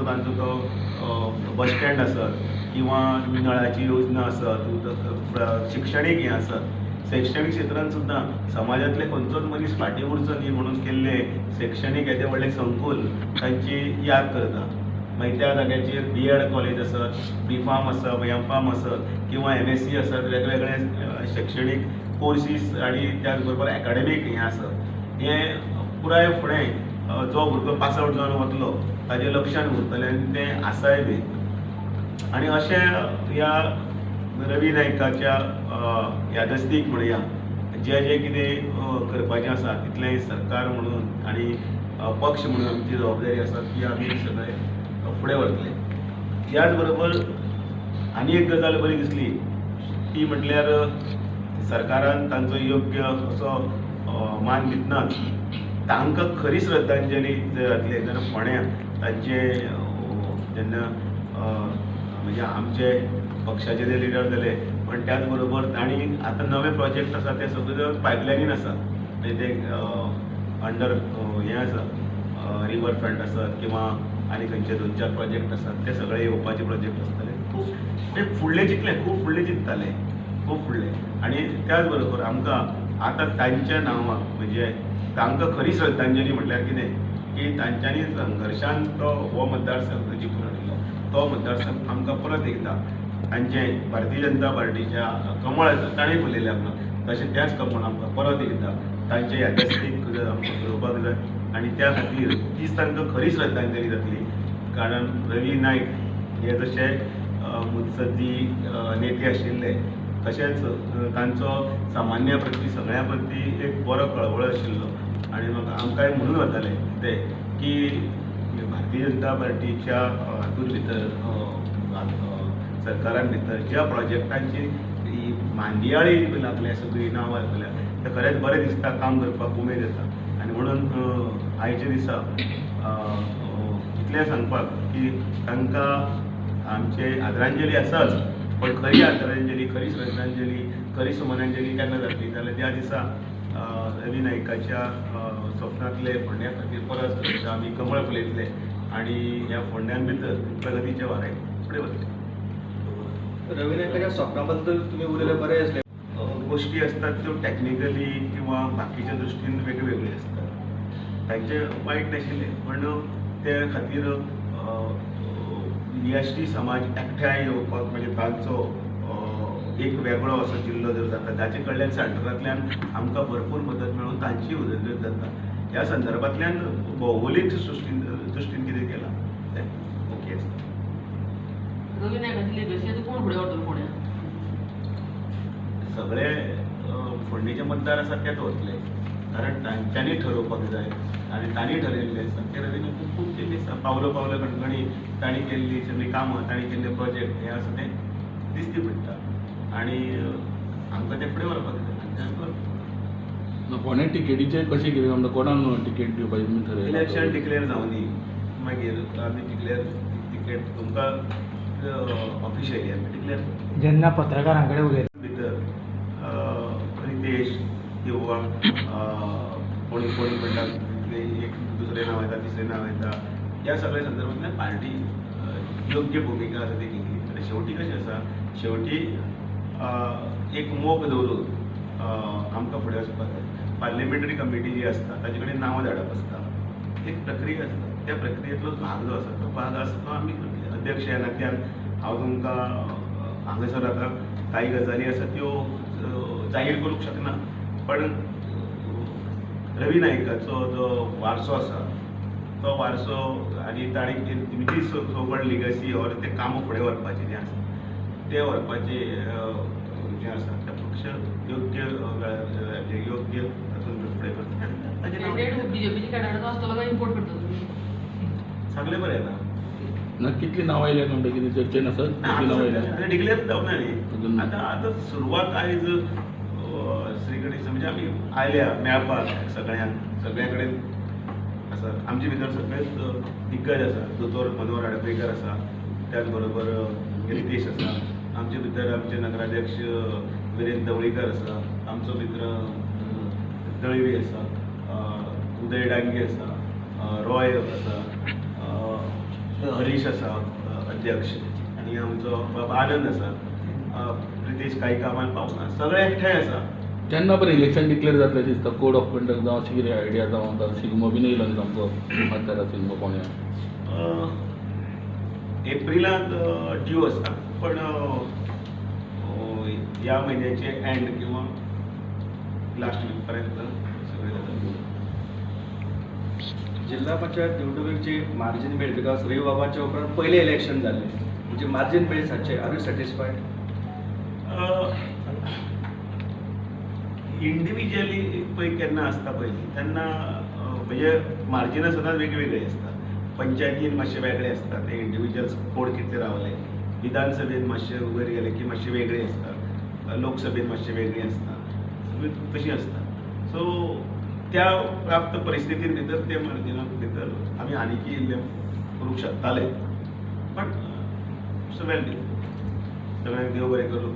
तांचो तो bus stand आसत किंवा नळाची योजना आसत, शिक्षणीक हें आसत, शैक्षणीक क्षेत्रांत सुद्दां समाजांतले खंयचोच मनीस फाटीं उरचो न्ही म्हणून केल्ले शैक्षणीक येदे व्हडले संकूल तांची याद करता. मागीर त्या जाग्याचेर B.Ed कॉलेज आसत, B.Pharm आसत, M.Pharm आसत किंवा MSc आसत, वेगवेगळे शैक्षणीक कोर्सीस आनी त्याच बरोबर एकाडेमीक हें आसत. हें पुराय फुडें जो भुरगो पास आवट जावन वतलो ताजें लक्षान उरतलें आनी तें आसाय बी. आनी अशें ह्या रवी नायकाच्या यादस्तीक म्हणया जें जें कितें करपाचें आसा तितलें सरकार म्हणून आनी पक्ष म्हणून आमची जबाबदारी आसा की आमी सगळे फुडें व्हरतले. ह्याच बरोबर आनी एक गजाल बरी दिसली ती म्हटल्यार सरकारान तांचो योग्य असो मान दितनाच तांकां खरी श्रद्धांजली जर जातली जाल्यार फोंड्या तांचे जेन्ना म्हणजे आमचे पक्षाचे जे लिडर जाले पण त्याच बरोबर तांणी आतां नवे प्रोजेक्ट आसा ते सगळे पायपलायनीन आसा. म्हणजे ते अंडर हें आसा रिवर फ्रंट आसत किंवा आनी खंयचे 2-4 प्रोजेक्ट आसात ते सगळे येवपाचे प्रोजेक्ट आसतले. खूब ते फुडले चिंतले, खूब फुडले चिंतताले, खूब फुडले. आनी त्याच बरोबर आमकां आतां तांच्या नांवाक म्हणजे तांकां खरी श्रद्धांजली म्हटल्यार कितें की तांच्यांनी संघर्शान तो हो मतदारसंघ जिखून हाडिल्लो. तो मतदारसंघ आमकां परत एकदा तांचे भारतीय जनता पार्टीच्या कमळ ताणें फुलयलें आमकां तशें त्याच कमळ आमकां परत एकदा तांचे यादस्तीक आमकां पळोवपाक जाय. आनी त्या खातीर तीच तांकां खरी श्रद्धांजली जातली. कारण रवी नायक हे जशे मुत्सद्दी नेते आशिल्ले तशेंच तांचो सामान्या प्रती सगळ्या प्रती एक बरो कळवळ आशिल्लो. आनी म्हाका आमकांय म्हणून वताले ते की भारतीय जनता पार्टीच्या हातूंत भितर सरकारान भितर ज्या प्रोजेक्टांची मांदियाळी लागल्या सगळीं नांवां लागल्या तें खरेंच बरें दिसता, काम करपाक उमेद येता. आनी म्हणून आयच्या दिसा इतलें सांगपाक की तांकां आमचे आदरांजली आसाच पण खरी आदरांजली, खरी श्रद्धांजली, खरी सुमनांजली केन्ना जातली जाल्यार त्या दिसा रवी नायकाच्या स्वप्नांतले फोंड्या खातीर परत आमी कमळ फुलयतले आनी ह्या फोंड्यां भितर प्रगतीचे वारे फुडें वतले. रवी नायकाच्या स्वप्ना बद्दल तुम्ही उलयलें बरें आसलें. गोष्टी असतात त्यो टॅक्निकली किंवा बाकीच्या दृश्टीन वेगवेगळे असतात. तांचे वायट नाशिल्ले पण ते खातीर EST समाज एकठांय येवपाक म्हणजे तांचो एक वेगळो असो जिल्लो जर जाता ताचे कडल्यान सेंटरांतल्यान आमकां भरपूर मदत मेळून तांची उदरगत जाता. ह्या संदर्भांतल्यान भौगोलीक दृश्टीन कितें केलां तें ओके आसता. रवी नायकाची लेगसी कोण फुडें व्हरतलो फोंड्या? सगळे फोंडेचे मतदार आसात तेच वतले कारण तांच्यांनी ठरोवपाक जाय आनी तांणी ठरयल्लें आसा. ते रवीन खूब केल्ली आसा, पावलो पावलो खणखणी तांणी केल्ली सगळीं कामां, तांणी केल्ले प्रोजेक्ट हें आसा तें दिसती पडटा आनी आमकां तें फुडें व्हरपाक जाय. फोंड्या टिकेटीचे कशें कितें आमकां कोणाक टिकेट दिवपाची तुमी थरयलें? इलेक्शन डिक्लेअर जावनी मागीर आमी टिकेट तुमकां ऑफिशियली आमी डिक्लेअर जेन्ना पत्रकारां कडेन उलयता भितर रितेश किंवा कोणी कोणी म्हणटा एक दुसरें नांव येता, तिसरें नांव येता, ह्या सगळ्या संदर्भांतल्यान पार्टी योग्य भुमिका आसा ती घेतली. आनी शेवटी कशें आसा शेवटी एक मोग दवरून आमकां फुडें वचपाक जाय. पार्लिमेंटरी कमिटी जी आसता ताजे कडेन नांवां धाडप आसता, एक प्रक्रिया आसता. त्या प्रक्रियेंतलो भाग जो आसा तो भाग आसा तो आमी अध्यक्ष ह्या नात्यान हांव तुमकां हांगासर आतां कांय गजाली आसा त्यो जाहीर करूंक शकना पण रवी नायकाचो जो वारसो आसा तो वारसो आनी ताणी तेंची सोबत लिगसी ऑर तें कामां फुडें व्हरपाचें जें आसा तें व्हरपाचें जें आसा तें पक्ष योग्य तातूंत फुडें करता. बीजेपीची कॅन्डिडेट आसतलो काय इम्पोर्ट करतलो तुमी? सगळें बरें येता. ना कितली नांवां आयल्या म्हणटा कितें चर्चेन आसत कितली नांवां आयल्या? डिक्लेअर जावना न्ही आतां सुरवात आयज श्री गणेश म्हणजे आमी आयल्या मेळपाक सगळ्या कडेन आसा. आमचे भितर सगळेच दिग्गज आसा. दोतोर मनोहर आडपयकर आसा, त्याच बरोबर रितेश आसा, आमचे भितर आमचे नगराध्यक्ष विरेंद्र धवळीकर आसा, आमचो मित्र दळवी आसा, उदय डांगे आसा, रॉय आसा, हरीश आसा अध्यक्ष आनी आमचो बाबा आनंद आसा, प्रितेश कांय कामाक पावना, सगळे एकठांय आसा. केन्ना पळय इलेक्शन डिक्लेअर जातलें दिसता, कोड ऑफ कंडक्ट जावं अशी कितें आयडिया जावं आतां शिगमो बीन येयलो न्ही सामको मतदारा शिगमो कोण्या एप्रिलांत ड्यू आसा, पण ह्या म्हयन्याचे एंड किंवा लास्ट वीक पर्यंत सगळें जाता. जिल्हा पंचायत निवडणुकीची मार्जिन बेल्ट बिकॉज रवी बाबांच्या उपरांत पयलें इलेक्शन जाल्लें म्हणजे मार्जिन बेल्ट हाचे आर यू सॅटिस्फायड? इंडिविज्युअली पळय केन्ना आसता पळय तेन्ना म्हणजे मार्जिनां सदांच वेगवेगळी आसता. पंचायतीन मातशे वेगळे आसता, ते इंडिविज्युअल्स कोण कितले रावले, विधानसभेन मातशे वयर गेले की मातशे वेगळे आसता, लोकसभेन मातशे वेगळे आसता, सगळी तशी आसता. सो त्या प्राप्त परिस्थितीन भितर ते मार्जिना भितर आमी आनीकी इल्लें करूंक शकताले, पण इट्स वेल डू. सगळ्यांक देव बरें करूं.